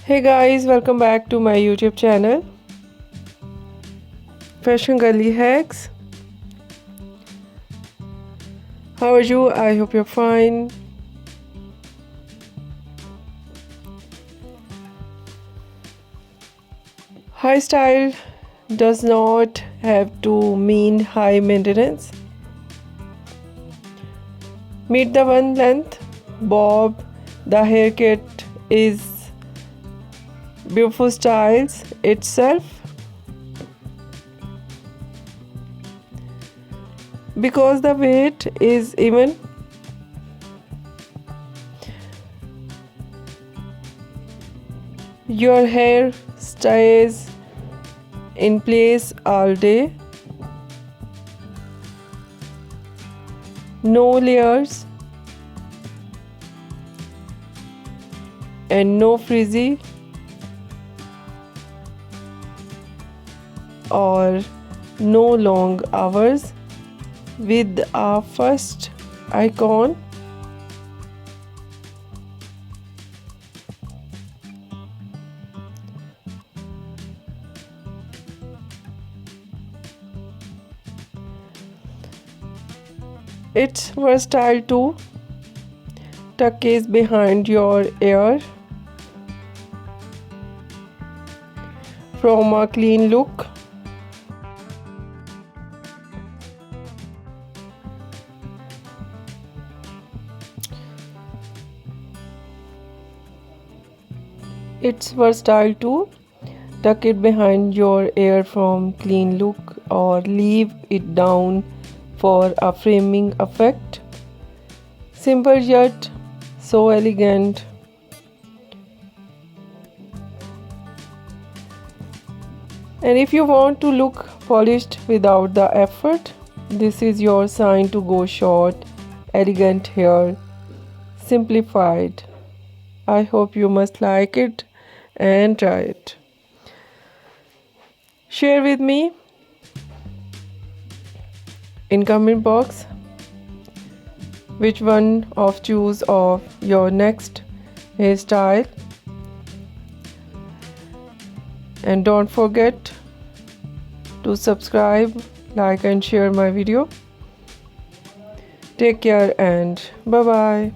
Hey guys, welcome back to my YouTube channel Fashion Girly Hacks. How are you? I hope you're fine. Hairstyle does not have to mean high maintenance. Meet the one length bob. The haircut is beautiful styles itself. Because the weight is even, your hair stays in place all day. No layers and no frizzy or no long hours. With our first icon, it's versatile too. Tuck is behind your ear from a clean look. It's versatile too. Tuck it behind your ear from clean look or leave it down for a framing effect. Simple yet so elegant. And if you want to look polished without the effort, this is your sign to go short. Elegant hair, simplified. I hope you must like it and try it. Share with me in comment box which one of choose of your next hairstyle, and don't forget to subscribe, like and share my video. Take care and bye bye.